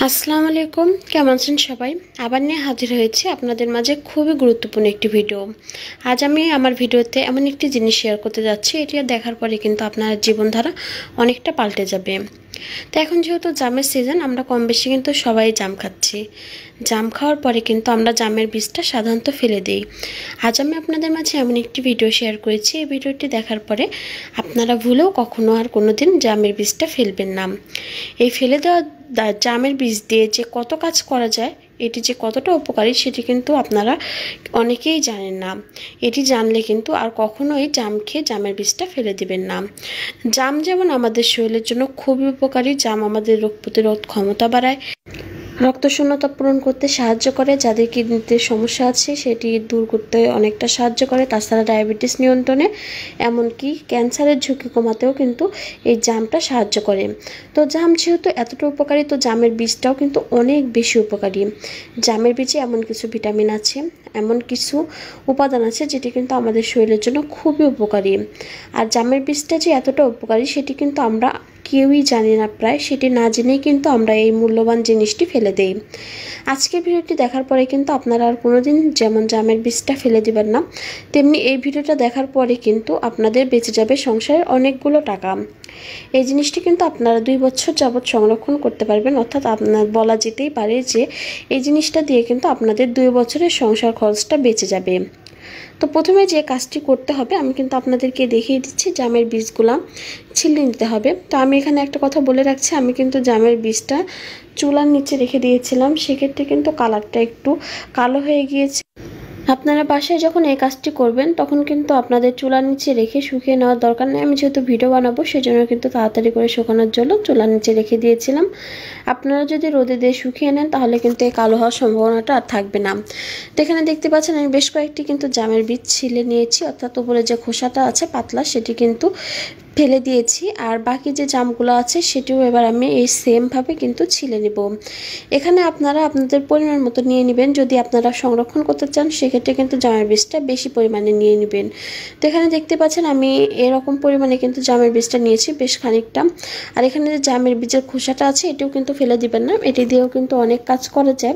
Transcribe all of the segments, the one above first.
আসসালামু আলাইকুম, কেমন আছেন সবাই? আবার নিয়ে হাজির হয়েছি আপনাদের মাঝে খুবই গুরুত্বপূর্ণ একটি ভিডিও। আজ আমি আমার ভিডিওতে এমন একটি জিনিস শেয়ার করতে যাচ্ছি, এটি দেখার পরে কিন্তু আপনার জীবনধারা অনেকটা পাল্টে যাবে। তো এখন যেহেতু জামের সিজন, আমরা কম বেশি কিন্তু সবাই জাম খাচ্ছি। জাম খাওয়ার পরে কিন্তু আমরা জামের বীজটা সাধারণত ফেলে দিই। আজ আমি আপনাদের মাঝে এমন একটি ভিডিও শেয়ার করেছি, এই ভিডিওটি দেখার পরে আপনারা ভুলেও কখনো আর কোনো দিন জামের বীজটা ফেলবেন না। এই ফেলে দেওয়া জামের বীজ দিয়ে যে কত কাজ করা যায়, এটি যে কতটা উপকারী সেটি কিন্তু আপনারা অনেকেই জানেন না। এটি জানলে কিন্তু আর কখনোই জাম খেয়ে জামের বীজটা ফেলে দিবেন না। জাম যেমন আমাদের শরীরের জন্য খুবই উপকারী, জাম আমাদের রোগ প্রতিরোধ ক্ষমতা বাড়ায়, রক্ত শূন্যতা পূরণ করতে সাহায্য করে, যাদের কিডনিতে সমস্যা আছে সেটি দূর করতে অনেকটা সাহায্য করে, তাছাড়া ডায়াবেটিস নিয়ন্ত্রণে, এমনকি ক্যান্সারের ঝুঁকি কমাতেও কিন্তু এই জামটা সাহায্য করে। তো জাম যেহেতু এতটা উপকারী, তো জামের বীজটাও কিন্তু অনেক বেশি উপকারী। জামের বীজে এমন কিছু ভিটামিন আছে, এমন কিছু উপাদান আছে যেটি কিন্তু আমাদের শরীরের জন্য খুবই উপকারী। আর জামের বীজটা যে এতটা উপকারী সেটি কিন্তু আমরা কেউই জানি না, প্রায় সেটি না জেনেই কিন্তু আমরা এই মূল্যবান জিনিসটি ফেলে দেই। আজকের ভিডিওটি দেখার পরে কিন্তু আপনারা আর কোনোদিন যেমন জামের বীজটা ফেলে দিবেন না, তেমনি এই ভিডিওটা দেখার পরে কিন্তু আপনাদের বেঁচে যাবে সংসারের অনেকগুলো টাকা। এই জিনিসটি কিন্তু আপনারা 2 বছর যাবৎ সংরক্ষণ করতে পারবেন, অর্থাৎ আপনার বলা যেতেই পারে যে এই জিনিসটা দিয়ে কিন্তু আপনাদের 2 বছরের সংসার খরচটা বেঁচে যাবে। তো প্রথমে যে কাজটি করতে হবে আমি কিন্তু আপনাদেরকে দেখিয়ে দিচ্ছি। জামের বীজগুলা ছিলে নিতে হবে। তো আমি এখানে একটা কথা বলে রাখছি, আমি কিন্তু জামের বীজটা চুলার নিচে রেখে দিয়েছিলাম, সেক্ষেত্রে কিন্তু কালারটা একটু কালো হয়ে গিয়েছে। আপনারা বাসায় যখন এই কাজটি করবেন তখন কিন্তু আপনাদের চুলার নিচে রেখে শুকিয়ে নেওয়ার দরকার নেই। আমি যেহেতু ভিডিও বানাবো সেজন্য কিন্তু তাড়াতাড়ি করে শুকানোর জন্য চুলার নিচে রেখে দিয়েছিলাম। আপনারা যদি রোদে দিয়ে শুকিয়ে নেন তাহলে কিন্তু এই কালো হওয়ার সম্ভাবনাটা আর থাকবে না। তো এখানে দেখতে পাচ্ছেন আমি বেশ কয়েকটি কিন্তু জামের বীজ ছিলে নিয়েছি, অর্থাৎ উপরে যে খোসাটা আছে পাতলা সেটি কিন্তু ফেলে দিয়েছি। আর বাকি যে জামগুলো আছে সেটিও এবার আমি এই সেমভাবে কিন্তু ছিলে নেব। এখানে আপনারা আপনাদের পরিমাণ মতো নিয়ে নেবেন। যদি আপনারা সংরক্ষণ করতে চান সেক্ষেত্রে কিন্তু জামের বীজটা বেশি পরিমাণে নিয়ে নেবেন। তো এখানে দেখতে পাচ্ছেন আমি এরকম পরিমাণে কিন্তু জামের বীজটা নিয়েছি, বেশ খানিকটা। আর এখানে যে জামের বীজের খোসাটা আছে এটিও কিন্তু ফেলে দিবেন না, এটি দিয়েও কিন্তু অনেক কাজ করা যায়।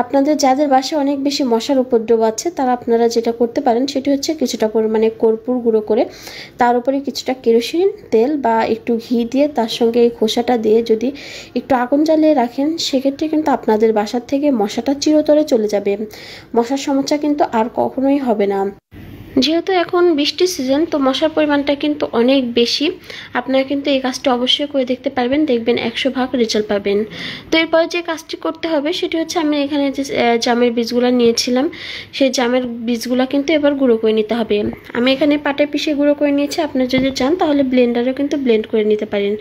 আপনাদের যাদের বাসায় অনেক বেশি মশার উপদ্রব আছে তারা আপনারা যেটা করতে পারেন সেটি হচ্ছে কিছুটা পরিমাণে কর্পূর গুঁড়ো করে তার উপরে কিছুটা কেরোসিন তেল বা একটু ঘি দিয়ে তার সঙ্গে এই খোসাটা দিয়ে যদি একটু আগুন জ্বালিয়ে রাখেন সেক্ষেত্রে কিন্তু আপনাদের বাসার থেকে মশাটা চিরতরে চলে যাবে। মশার সমস্যা কিন্তু আর কখনোই হবে না। যেহেতু এখন বৃষ্টির সিজন, তো মশার পরিমাণটা কিন্তু অনেক বেশি। আপনারা কিন্তু এই কাজটি অবশ্যই করে দেখতে পারবেন, দেখবেন 100% রেজাল্ট পাবেন। তো এরপরে যে কাজটি করতে হবে সেটি হচ্ছে আমি এখানে যে জামের বীজগুলো নিয়েছিলাম সেই জামের বীজগুলো কিন্তু এবার গুঁড়ো করে নিতে হবে। আমি এখানে পাটায় পিষে গুঁড়ো করে নিয়েছি, আপনি যদি চান তাহলে ব্লেন্ডারেও কিন্তু ব্লেন্ড করে নিতে পারেন।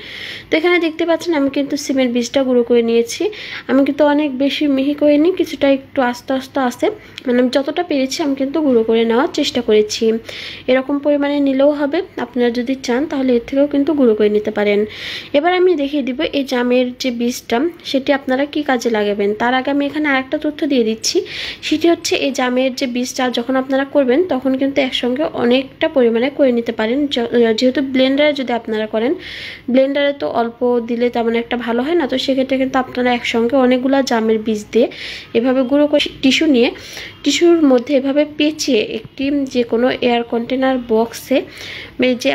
তো এখানে দেখতে পাচ্ছেন আমি কিন্তু সিমের বীজটা গুঁড়ো করে নিয়েছি। আমি কিন্তু অনেক বেশি মিহি করে নিই, কিছুটা একটু আস্তে আস্তে আছে, মানে আমি যতটা পেরেছি আমি কিন্তু গুঁড়ো করে নেওয়ার চেষ্টা করেছি। এরকম পরিমাণে নিলেও হবে, আপনারা যদি চান তাহলে এর থেকেও কিন্তু গুঁড়ো করে নিতে পারেন। এবার আমি দেখিয়ে দিব এই জামের যে বীজটা সেটি আপনারা কি কাজে লাগাবেন। তার আগে আমি এখানে আরেকটা তথ্য দিয়ে দিচ্ছি, সেটি হচ্ছে এই জামের যে বীজটা যখন আপনারা করবেন তখন কিন্তু একসঙ্গে অনেকটা পরিমাণে করে নিতে পারেন। যেহেতু ব্লেন্ডারে যদি আপনারা করেন, ব্লেন্ডারে তো অল্প দিলে তেমন একটা ভালো হয় না, তো সেক্ষেত্রে কিন্তু আপনারা একসঙ্গে অনেকগুলো জামের বীজ দিয়ে এভাবে গুঁড়ো করে টিস্যু নিয়ে টিস্যুর মধ্যে এভাবে পেঁচিয়ে একটি যে কোনো এয়ার কন্টেনার বক্সে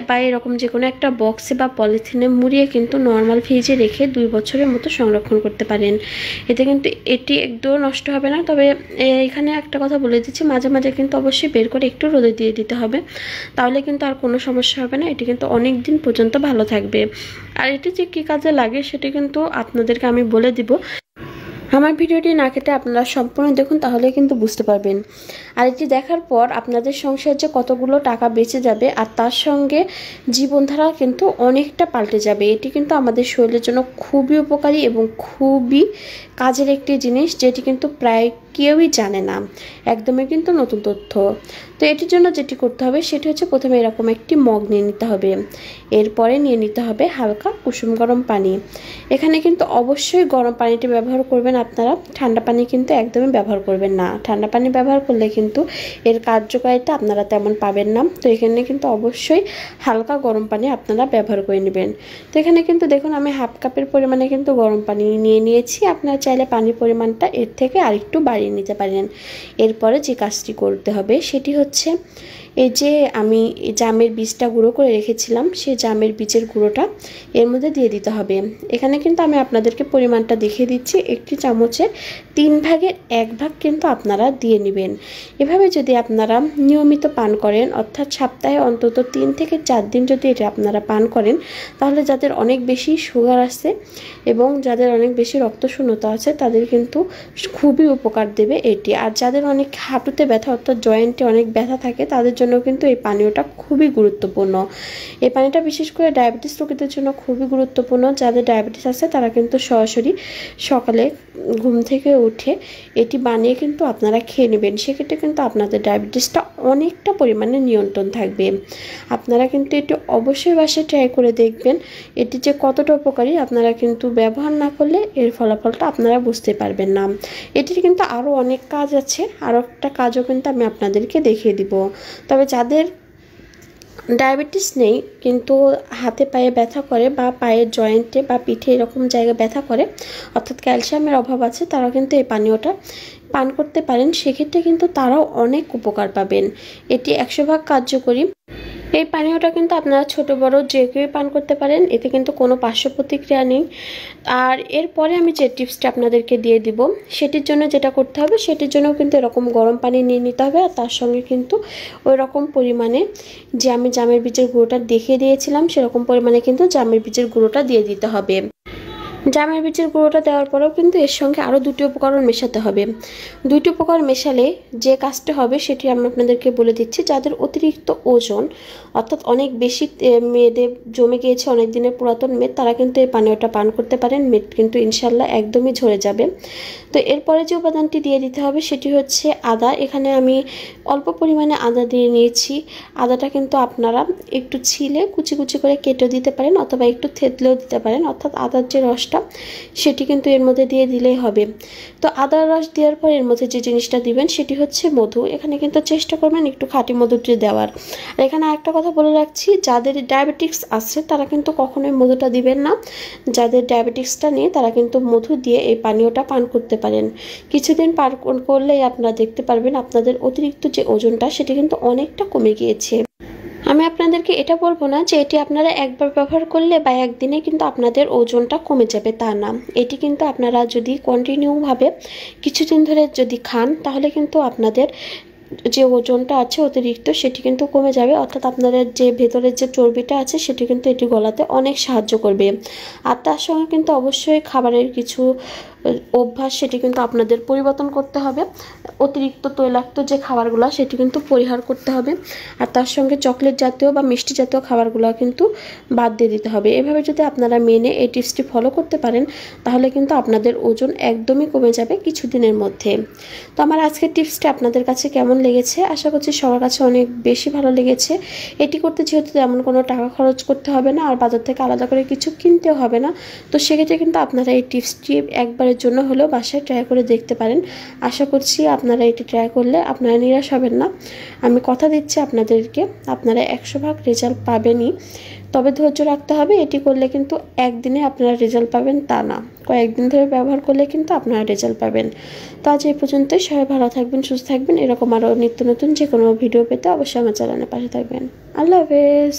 বা এরকম যে কোনো একটা বক্সে বা পলিথিনে মুড়িয়ে কিন্তু নর্মাল ফ্রিজে রেখে 2 বছরের মতো সংরক্ষণ করতে পারেন। এতে কিন্তু এটি একদম নষ্ট হবে না। তবে এখানে একটা কথা বলে দিচ্ছি, মাঝে মাঝে কিন্তু অবশ্যই বের করে একটু রোদে দিয়ে দিতে হবে, তাহলে কিন্তু আর কোনো সমস্যা হবে না, এটি কিন্তু অনেক দিন পর্যন্ত ভালো থাকবে। আর এটি যে কী কাজে লাগে সেটি কিন্তু আপনাদেরকে আমি বলে দিব। আমার ভিডিওটি না কেটে আপনারা সম্পূর্ণ দেখুন, তাহলে কিন্তু বুঝতে পারবেন। আর এটি দেখার পর আপনাদের সংসারে যে কতগুলো টাকা বেঁচে যাবে আর তার সঙ্গে জীবনধারা কিন্তু অনেকটা পাল্টে যাবে। এটি কিন্তু আমাদের শরীরের জন্য খুবই উপকারী এবং খুবই কাজের একটি জিনিস, যেটি কিন্তু প্রায় কেউই জানে না, একদমই কিন্তু নতুন তথ্য। তো এটির জন্য যেটি করতে হবে সেটি হচ্ছে প্রথমে এরকম একটি মগ নিয়ে নিতে হবে, এরপরে নিয়ে নিতে হবে হালকা কুসুম গরম পানি। এখানে কিন্তু অবশ্যই গরম পানিটি ব্যবহার করবেন আপনারা, ঠান্ডা পানি কিন্তু একদমই ব্যবহার করবেন না। ঠান্ডা পানি ব্যবহার করলে কিন্তু এর কার্যকারিতা আপনারা তেমন পাবেন না। তো এখানে কিন্তু অবশ্যই হালকা গরম পানি আপনারা ব্যবহার করে নেবেন। তো এখানে কিন্তু দেখুন আমি হাফ কাপের পরিমাণে কিন্তু গরম পানি নিয়ে নিয়েছি। আপনারা চাইলে পানির পরিমাণটা এর থেকে আরেকটু বাড়িয়ে নিতে পারেন। এরপরে যে কাজটি করতে হবে সেটি হচ্ছে এই যে আমি জামের বীজটা গুঁড়ো করে রেখেছিলাম, সেই জামের বীজের গুঁড়োটা এর মধ্যে দিয়ে দিতে হবে। এখানে কিন্তু আমি আপনাদেরকে পরিমাণটা দেখিয়ে দিচ্ছি, একটি চামচের 3 ভাগের 1 ভাগ কিন্তু আপনারা দিয়ে নেবেন। এভাবে যদি আপনারা নিয়মিত পান করেন, অর্থাৎ সপ্তাহে অন্তত 3 থেকে 4 দিন যদি এটা আপনারা পান করেন, তাহলে যাদের অনেক বেশি সুগার আছে এবং যাদের অনেক বেশি রক্তশূন্যতা আছে তাদের কিন্তু খুবই উপকার দেবে এটি। আর যাদের অনেক হাঁটুতে ব্যথা অর্থাৎ জয়েন্টে অনেক ব্যথা থাকে তাদের জন্য কিন্তু এই পানীয়টা খুবই গুরুত্বপূর্ণ। এই পানিটা বিশেষ করে ডায়াবেটিস রোগীদের জন্য খুবই গুরুত্বপূর্ণ। যাদের ডায়াবেটিস আছে তারা কিন্তু সরাসরি সকালে ঘুম থেকে উঠে এটি বানিয়ে কিন্তু আপনারা খেয়ে নেবেন। সেক্ষেত্রে কিন্তু আপনাদের ডায়াবেটিসটা অনেকটা পরিমাণে নিয়ন্ত্রণ থাকবে। আপনারা কিন্তু এটি অবশ্যই বাসায় ট্রাই করে দেখবেন। এটি যে কতটা উপকারী আপনারা কিন্তু ব্যবহার না করলে এর ফলাফলটা আপনারা বুঝতে পারবেন না। এটির কিন্তু আরও অনেক কাজ আছে, আরও একটা কাজও কিন্তু আমি আপনাদেরকে দেখিয়ে দিব। তবে যাদের ডায়াবেটিস নেই কিন্তু হাতে পায়ে ব্যথা করে বা পায়ের জয়েন্টে বা পিঠে এরকম জায়গায় ব্যথা করে অর্থাৎ ক্যালসিয়ামের অভাব আছে, তারা কিন্তু এই পানীয়টা পান করতে পারেন। সেক্ষেত্রে কিন্তু তারাও অনেক উপকার পাবেন। এটি 100% কার্যকরী। এই পানীয়টা কিন্তু আপনারা ছোট বড় যে কেউই পান করতে পারেন, এতে কিন্তু কোনো পার্শ্ব প্রতিক্রিয়া নেই। আর এরপরে আমি যে টিপসটা আপনাদেরকে দিয়ে দিব সেটির জন্য যেটা করতে হবে সেটির জন্য কিন্তু এরকম গরম পানি নিয়ে নিতে হবে। আর তার সঙ্গে কিন্তু ওই রকম পরিমাণে যে আমি জামের বীজের গুঁড়োটা দেখিয়ে দিয়েছিলাম সেরকম পরিমাণে কিন্তু জামের বীজের গুঁড়োটা দিয়ে দিতে হবে। জামের বীজের গুঁড়োটা দেওয়ার পরেও কিন্তু এর সঙ্গে আরও 2টি উপকরণ মেশাতে হবে। 2টি উপকরণ মেশালে যে কাজটা হবে সেটি আমি আপনাদেরকে বলে দিচ্ছি। যাদের অতিরিক্ত ওজন অর্থাৎ অনেক বেশি মেয়েদের জমে গিয়েছে অনেক দিনের পুরাতন মেদ, তারা কিন্তু এই পানীয়টা পান করতে পারেন। মেদ কিন্তু ইনশাল্লাহ একদমই ঝরে যাবে। তো এরপরে যে উপাদানটি দিয়ে দিতে হবে সেটি হচ্ছে আদা। এখানে আমি অল্প পরিমাণে আদা দিয়ে নিয়েছি। আদাটা কিন্তু আপনারা একটু ছিলে কুচি কুচি করে কেটে দিতে পারেন অথবা একটু থেতলেও দিতে পারেন, অর্থাৎ আদার যে রসটা সেটি কিন্তু এর মধ্যে দিয়ে দিলেই হবে। তো আদার রস দেওয়ার পর এর মধ্যে যে জিনিসটা দিবেন সেটি হচ্ছে মধু। এখানে কিন্তু চেষ্টা করবেন একটু খাঁটি মধুটি দেওয়ার। আর এখানে একটা কথা বলে রাখছি, যাদের ডায়াবেটিক্স আছে তারা কিন্তু কখনোই মধুটা দিবেন না। যাদের ডায়াবেটিক্সটা নেই তারা কিন্তু মধু দিয়ে এই পানীয়টা পান করতে পারেন। কিছুদিন পান করলেই আপনারা দেখতে পারবেন আপনাদের অতিরিক্ত যে ওজনটা সেটি কিন্তু অনেকটা কমে গিয়েছে। আমি আপনাদেরকে এটা বলবো না যে এটি আপনারা একবার ব্যবহার করলে বা একদিনে কিন্তু আপনাদের ওজনটা কমে যাবে, তা না। এটি কিন্তু আপনারা যদি কন্টিনিউভাবে কিছুদিন ধরে যদি খান তাহলে কিন্তু আপনাদের যে ওজনটা আছে অতিরিক্ত সেটি কিন্তু কমে যাবে, অর্থাৎ আপনাদের যে ভেতরের যে চর্বিটা আছে সেটি কিন্তু এটি গলাতে অনেক সাহায্য করবে। আর তার সঙ্গে কিন্তু অবশ্যই খাবারের কিছু অভ্যাস সেটি কিন্তু আপনাদের পরিবর্তন করতে হবে। অতিরিক্ত তৈলাক্ত যে খাবারগুলো সেটি কিন্তু পরিহার করতে হবে। আর তার সঙ্গে চকলেট জাতীয় বা মিষ্টি জাতীয় খাবারগুলো কিন্তু বাদ দিয়ে দিতে হবে। এভাবে যদি আপনারা মেনে এই টিপসটি ফলো করতে পারেন তাহলে কিন্তু আপনাদের ওজন একদমই কমে যাবে কিছুদিনের মধ্যে। তো আমার আজকের টিপসটি আপনাদের কাছে কেমন লেগেছে? আশা করছি সবার কাছে অনেক বেশি ভালো লেগেছে। এটি করতে যেহেতু তেমন কোনো টাকা খরচ করতে হবে না আর বাজার থেকে আলাদা করে কিছু কিনতেও হবে না, তো সেক্ষেত্রে কিন্তু আপনারা এই টিপসটি একবারের জন্য হলেও বাসায় ট্রাই করে দেখতে পারেন। আশা করছি আপনারা এটি ট্রাই করলে আপনারা নিরাশ হবেন না। আমি কথা দিচ্ছি আপনাদেরকে, আপনারা 100% রেজাল্ট পাবেনই। তবে ধৈর্য রাখতে হবে। এটি করলে কিন্তু একদিনে আপনারা রেজাল্ট পাবেন তা না, কয়েকদিন ধরে ব্যবহার করলে কিন্তু আপনারা রেজাল্ট পাবেন। তো আজ এই পর্যন্তই। সবাই ভালো থাকবেন, সুস্থ থাকবেন। এরকম আরও নিত্য নতুন যে কোনো ভিডিও পেতে অবশ্যই আমার চ্যানেলের পাশে থাকবেন। আল্লাহ হাফেজ।